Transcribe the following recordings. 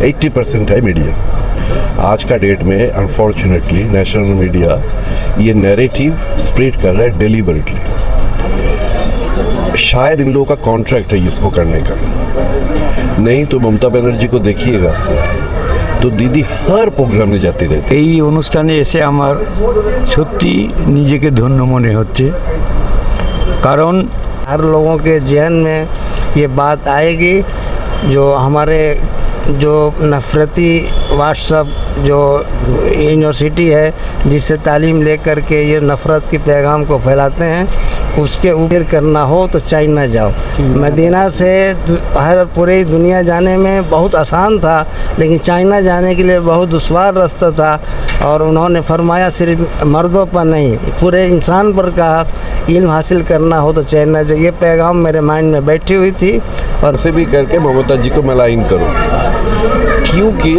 80% है मीडिया। आज का डेट में अनफॉर्चुनेटली नेशनल मीडिया ये नैरेटिव स्प्रेड कर रहा है डेलिबरेटली। शायद इन लोगों का कॉन्ट्रैक्ट है इसको करने का, नहीं तो ममता बनर्जी को देखिएगा तो दीदी हर प्रोग्रामे जाती रहती। এই অনুষ্ঠানে এসে আমার সত্যি নিজেকে ধন্য মনে হচ্ছে, কারণ हर लोगों के जहन में ये बात आएगी जो हमारे जो नफ़रती व्हाट्सअप जो यूनिवर्सिटी है जिससे तालीम लेकर के ये नफ़रत के पैगाम को फैलाते हैं, उसके ऊपर करना हो तो चाइना जाओ। मदीना से हर पूरी दुनिया जाने में बहुत आसान था, लेकिन चाइना जाने के लिए बहुत दुश्वार रास्ता था। और उन्होंने फरमाया सिर्फ मर्दों पर नहीं पूरे इंसान पर कहा इल्म हासिल करना हो तो चाइना जाओ। ये पैगाम मेरे माइंड में बैठी हुई थी और से भी करके ममता जी को मलाइन करो, क्योंकि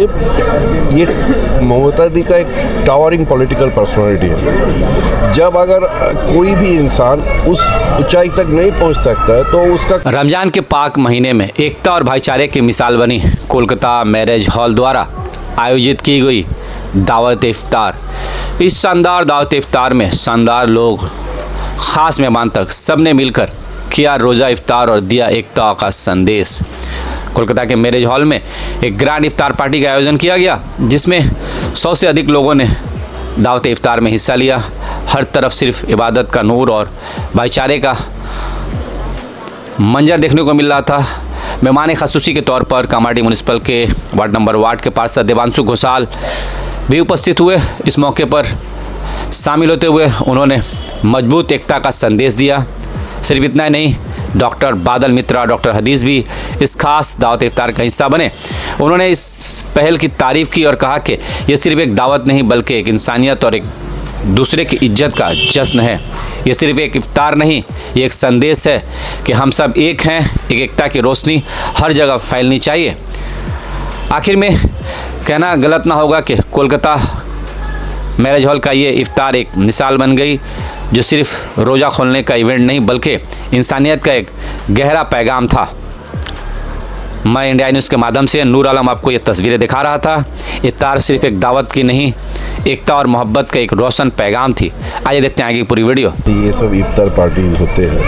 ये ममता दी का एक टावरिंग पॉलिटिकल पर्सनालिटी है। जब अगर कोई भी इंसान उस ऊंचाई तक नहीं पहुंच सकता है तो उसका रमजान के पाक महीने में एकता और भाईचारे की मिसाल बनी कोलकाता मैरिज हॉल द्वारा आयोजित की गई दावत इफ्तार। इस शानदार दावत इफ्तार में शानदार लोग ख़ास मेहमान तक सबने मिलकर किया रोज़ा इफ्तार और दिया एकता का संदेश। कोलकाता के मैरिज हॉल में एक ग्रैंड इफ्तार पार्टी का आयोजन किया गया, जिसमें 100 से अधिक लोगों ने दावत इफ्तार में हिस्सा लिया। हर तरफ सिर्फ इबादत का नूर और भाईचारे का मंजर देखने को मिल रहा था। मेहमान ख़ुसूसी के तौर पर कामारडी म्यूनिसिपल के वार्ड नंबर 8 के पार्षद देवांशु घोषाल भी उपस्थित हुए। इस मौके पर शामिल होते हुए उन्होंने मजबूत एकता का संदेश दिया। सिर्फ इतना ही नहीं, डॉक्टर बादल मित्रा, डॉक्टर हदीस भी इस खास दावत इफ्तार का हिस्सा बने। उन्होंने इस पहल की तारीफ़ की और कहा कि यह सिर्फ एक दावत नहीं बल्कि एक इंसानियत और एक दूसरे की इज्जत का जश्न है। ये सिर्फ एक इफ्तार नहीं, ये एक संदेश है कि हम सब एक हैं। एक एकता की रोशनी हर जगह फैलनी चाहिए। आखिर में कहना गलत ना होगा कि कोलकाता मैरिज हॉल का ये इफ्तार एक मिसाल बन गई, जो सिर्फ रोज़ा खोलने का इवेंट नहीं बल्कि इंसानियत का एक गहरा पैगाम था। मैं इंडिया न्यूज़ के माध्यम से नूर आलम आपको ये तस्वीरें दिखा रहा था। इफ्तार सिर्फ एक दावत की नहीं, एकता और मोहब्बत का एक रोशन पैगाम थी। आइए देखते हैं आगे की पूरी वीडियो। ये सब इफ्तार पार्टी होते हैं।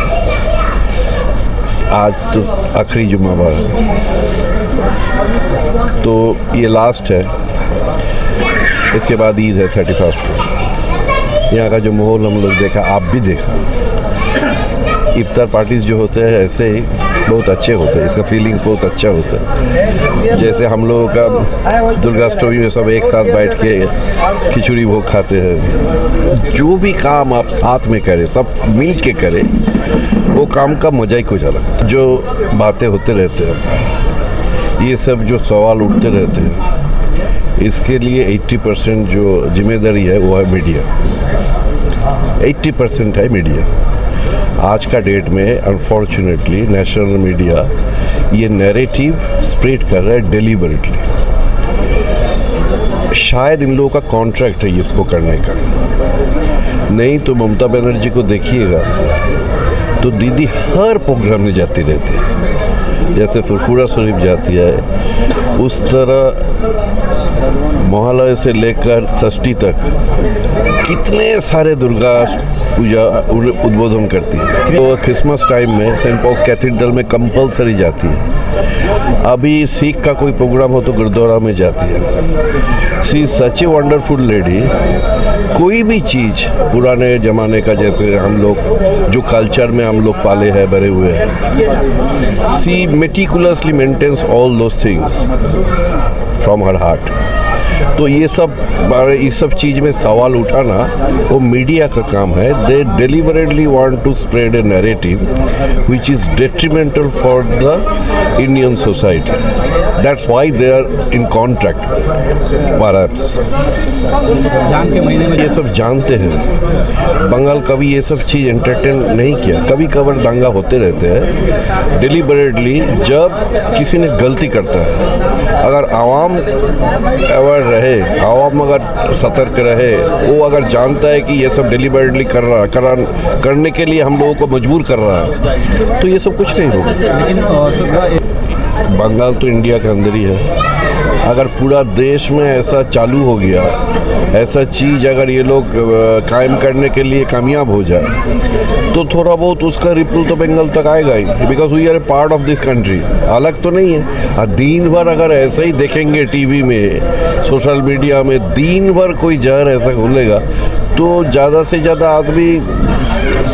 आज तो आखिरी जुम्मावार है, तो ये लास्ट है। इसके बाद ईद है 31 को। यहाँ का जो माहौल हम लोग देखा, आप भी देखा। इफ्तार पार्टीज जो होते हैं ऐसे ही बहुत अच्छे होते हैं, इसका फीलिंग्स बहुत अच्छा होता है। जैसे हम लोगों का दुर्गाष्टमी में सब एक साथ बैठ के खिचड़ी भोग खाते हैं। जो भी काम आप साथ में करें, सब मिल के करें, वो काम का मजा ही कुछ अलग। जो बातें होते रहते हैं, ये सब जो सवाल उठते रहते हैं, इसके लिए 80% जो जिम्मेदारी है वो है मीडिया। 80% है मीडिया। आज का डेट में अनफॉर्चुनेटली नेशनल मीडिया ये नैरेटिव स्प्रेड कर रहा है डेलिबरेटली। शायद इन लोगों का कॉन्ट्रैक्ट है इसको करने का, नहीं तो ममता बनर्जी को देखिएगा तो दीदी हर प्रोग्राम में जाती रहती है। जैसे फुरफुरा शरीफ जाती है, उस तरह मोहल्ला से लेकर षष्ठी तक कितने सारे दुर्गा पूजा उद्बोधन करती है। तो क्रिसमस टाइम में सेंट पॉल्स कैथीड्रल में कंपलसरी जाती है। अभी सिख का कोई प्रोग्राम हो तो गुरुद्वारा में जाती है। She is such a wonderful lady. कोई भी चीज़ पुराने ज़माने का, जैसे हम लोग जो कल्चर में हम लोग पाले हैं, बड़े हुए हैं, she meticulously maintains all those things from her heart. तो ये सब चीज़ में सवाल उठाना वो मीडिया का काम है। They deliberately want to spread a narrative which is detrimental for the Indian society. That's why they are in contract perhaps. Ramzan के महीने में ये सब जानते हैं। बंगाल कभी ये सब चीज़ एंटरटेन नहीं किया। कभी कभार दंगा होते रहते हैं डिलीबरेटली। जब किसी ने गलती करता है, अगर आवाम अवेयर रहे, आवाम अगर सतर्क रहे, वो अगर जानता है कि ये सब डिलीबरेटली करने के लिए हम लोगों को मजबूर कर रहा है, तो ये सब कुछ नहीं होगा। बंगाल तो इंडिया के अंदर ही है। अगर पूरा देश में ऐसा चालू हो गया, ऐसा चीज़ अगर ये लोग कायम करने के लिए कामयाब हो जाए, तो थोड़ा बहुत उसका रिपल तो बंगाल तक आएगा ही, because we are a part of this country, अलग तो नहीं है। और दिन भर अगर ऐसे ही देखेंगे टीवी में, सोशल मीडिया में, दिन भर कोई जहर ऐसा खुलेगा, तो ज़्यादा से ज़्यादा आदमी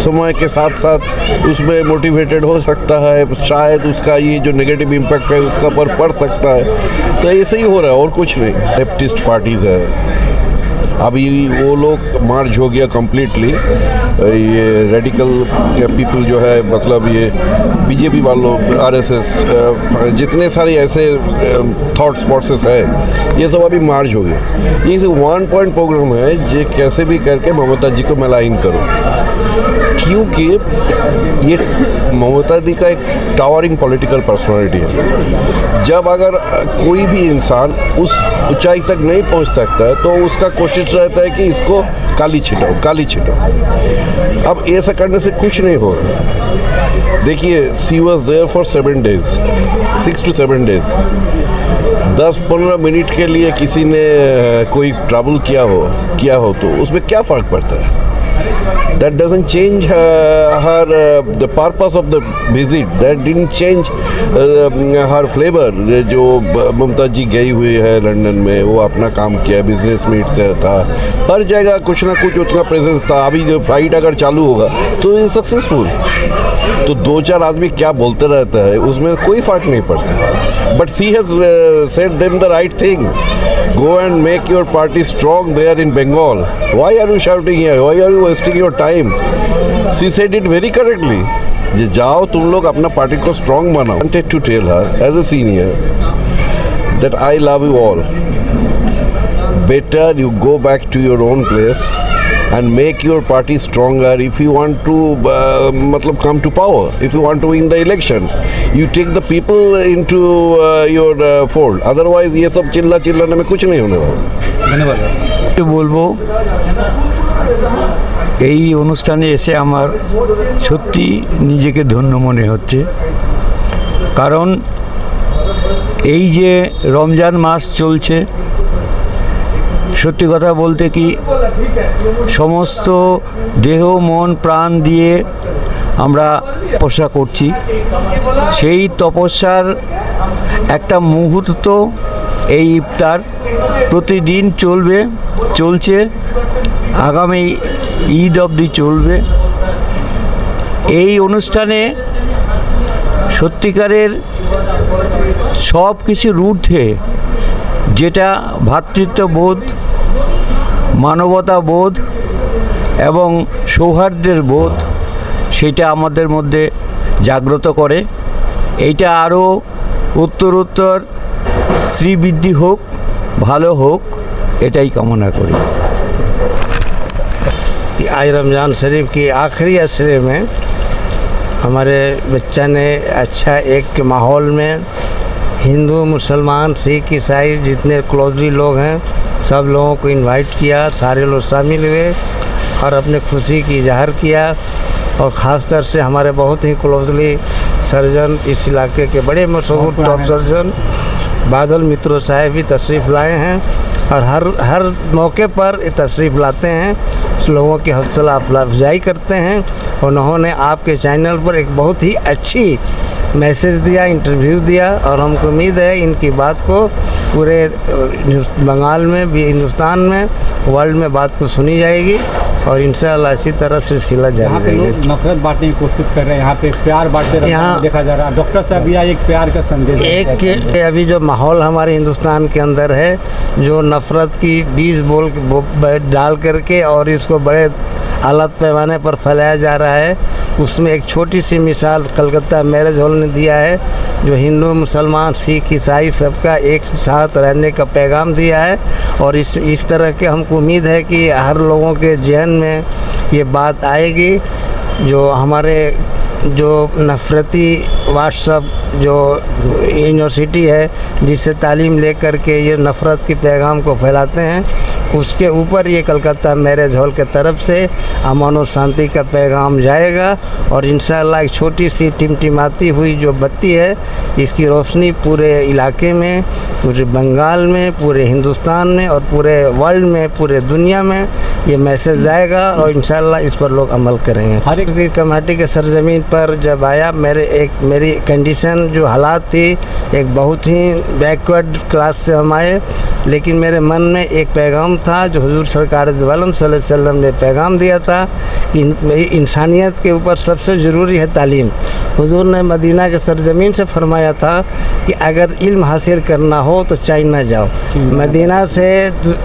समय के साथ साथ उसमें मोटिवेटेड हो सकता है, शायद उसका ये जो नेगेटिव इम्पैक्ट है उसका पर पड़ सकता है। तो ऐसे ही हो रहा है और कुछ नहीं। लेफ्टिस्ट पार्टीज़ है, अभी वो लोग मार्च हो गया कम्प्लीटली, ये रेडिकल पीपल जो है, मतलब ये बीजेपी वालों, आरएसएस, जितने सारे ऐसे थॉट्स प्रोसेस है, ये सब अभी मार्च हो गया। ये सिर्फ 1 पॉइंट प्रोग्राम है जो कैसे भी करके ममता जी को मलाइन करो, क्योंकि ये ममता जी का एक टावरिंग पॉलिटिकल पर्सनालिटी है। जब अगर कोई भी इंसान उस ऊंचाई तक नहीं पहुंच सकता है, तो उसका कोशिश रहता है कि इसको काली छिटाओ, काली छिटाओ। अब ऐसा करने से कुछ नहीं हो रहा। देखिए, she was there for 7 days, 6 to 7 days। 10-15 minute के लिए किसी ने कोई ट्रबल किया हो तो उसमें क्या फ़र्क पड़ता है? That doesn't change the purpose of the visit. That didn't change her flavor. जो ममता जी गई हुई है लंदन में, वो अपना काम किया, बिजनेस मीट से था, हर जगह कुछ ना कुछ उतना प्रेजेंस था। अभी जो फ्लाइट अगर चालू होगा तो ये सक्सेसफुल। तो 2-4 आदमी क्या बोलते रहता है, उसमें कोई फर्क नहीं पड़ता। But she has said them the right thing, go and make your party strong there in Bengal. Why are you shouting here? Why are you wasting your time? She said it very correctly. जे जाओ तुम लोग अपना party को strong बनाओ. I wanted to tell her as a senior that I love you all. Better you go back to your own place and make your party stronger if you want to मतलब come to power, if you want to win the election. You take the people into your fold. Otherwise ये सब चिल्लाने में कुछ नहीं होने वाला। ধন্যবাদ। বলবো এই অনুষ্ঠানে এসে আমার সত্যি নিজেকে ধন্য মনে হচ্ছে, কারণ এই যে রমজান মাস চলছে, সত্যি কথা বলতে কি সমস্ত দেহ মন প্রাণ দিয়ে আমরা তপস্যা করছি। সেই তপস্যার একটা মুহূর্ত এই ইফতার প্রতিদিন চলছে, আগামী ঈদ অবধি চলবে। এই অনুষ্ঠানে সত্যিকারের সব কিছুর ঊর্ধ্বে যেটা ভ্রাতৃত্ববোধ, মানবতাবোধ এবং সৌহার্দ্যের বোধ, সেটা আমাদের মধ্যে জাগ্রত করে। এইটা আরও উত্তরোত্তর শ্রীবৃদ্ধি হোক, ভালো হোক, এটাই কামনা করি। आज रमज़ान शरीफ की आखिरी अशरे में हमारे बच्चा ने अच्छा एक माहौल में हिंदू, मुसलमान, सिख, ईसाई जितने क्लोजली लोग हैं सब लोगों को इनवाइट किया। सारे लोग शामिल हुए और अपने खुशी की इजहार किया। और ख़ास तौर से हमारे बहुत ही क्लोजली सर्जन, इस इलाके के बड़े मशहूर टॉप सर्जन बादल मित्रों साहब भी तशरीफ़ लाए हैं और हर मौके पर तशरीफ़ लाते हैं, लोगों की हौसला अफजाई करते हैं। उन्होंने आपके चैनल पर एक बहुत ही अच्छी मैसेज दिया, इंटरव्यू दिया और हमको उम्मीद है इनकी बात को पूरे बंगाल में भी, हिंदुस्तान में, वर्ल्ड में बात को सुनी जाएगी और इंशाअल्लाह इसी तरह सिलसिला जारी रहेगा। नफरत बांटने की कोशिश कर रहे हैं, यहाँ पे प्यार बांटते यहाँ देखा जा रहा है। डॉक्टर साहब भी एक प्यार का संदेश एक अभी जो माहौल हमारे हिंदुस्तान के अंदर है, जो नफ़रत की बीज डाल करके और इसको बड़े आला पैमाने पर फैलाया जा रहा है, उसमें एक छोटी सी मिसाल कलकत्ता मैरिज हॉल ने दिया है, जो हिंदू, मुसलमान, सिख, ईसाई सबका एक साथ रहने का पैगाम दिया है। और इस तरह के हमको उम्मीद है कि हर लोगों के जहन में ये बात आएगी, जो हमारे जो नफ़रती व्हाट्सअप जो यूनिवर्सिटी है जिससे तालीम लेकर के ये नफ़रत के पैगाम को फैलाते हैं, उसके ऊपर ये कलकत्ता मैरिज हॉल के तरफ से अमन और शांति का पैगाम जाएगा। और इंशाअल्लाह एक छोटी सी टिमटिमाती हुई जो बत्ती है, इसकी रोशनी पूरे इलाके में, पूरे बंगाल में, पूरे हिंदुस्तान में और पूरे वर्ल्ड में, पूरे दुनिया में ये मैसेज जाएगा और इंशाअल्लाह इस पर लोग अमल करेंगे। हर एक की कमेटी के सरजमीन पर जब आया, मेरी कंडीशन जो हालात थी, एक बहुत ही बैकवर्ड क्लास से हम आए, लेकिन मेरे मन में एक पैगाम था जो हुजूर सरकार दो आलम सल्लल्लाहु अलैहि वसल्लम ने पैगाम दिया था कि इंसानियत के ऊपर सबसे ज़रूरी है तालीम। हुजूर ने मदीना के सरजमीन से फरमाया था कि अगर इल्म हासिल करना हो तो चाइना जाओ। मदीना से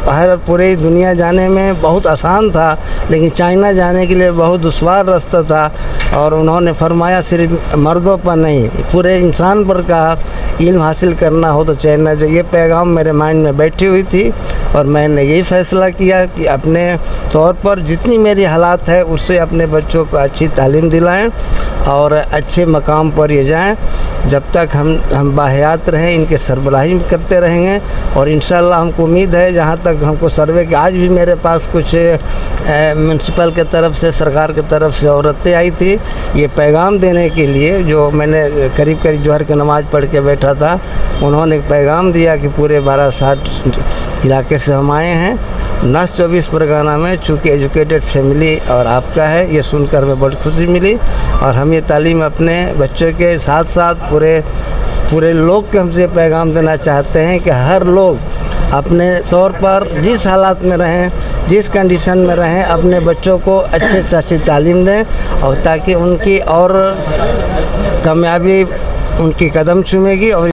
हर पूरी दुनिया जाने में बहुत आसान था, लेकिन चाइना जाने के लिए बहुत दुश्वार रास्ता था। और उन्होंने फरमाया सिर्फ मर्दों पर नहीं, पूरे इंसान पर कहा कि इल्म हासिल करना हो तो चाइना जाओ। ये पैगाम मेरे माइंड में बैठी हुई थी और मैंने यही फ़ैसला किया कि अपने तौर पर जितनी मेरी हालात है उससे अपने बच्चों को अच्छी तालीम दिलाएं और अच्छे मकाम पर ये जाएं। जब तक हम बाहयात रहें इनके सरबराही करते रहेंगे और इंशाअल्लाह हमको उम्मीद है, जहाँ तक हमको सर्वे के आज भी मेरे पास कुछ म्यूनसिपल के तरफ से, सरकार की तरफ से औरतें आई थी ये पैगाम देने के लिए। जो मैंने करीब जोहर की नमाज़ पढ़ के बैठा था, उन्होंने एक पैगाम दिया कि पूरे 12-60 इलाके से हम आए हैं नस 24 परगना में, चूँकि एजुकेटेड फैमिली और आपका है, ये सुनकर हमें बहुत खुशी मिली। और हम ये तालीम अपने बच्चों के साथ साथ पूरे लोग के हमसे पैगाम देना चाहते हैं कि हर लोग अपने तौर पर जिस हालात में रहें, जिस कंडीशन में रहें, अपने बच्चों को अच्छे से अच्छी तालीम दें और ताकि उनकी और कामयाबी उनकी कदम चूमेगी और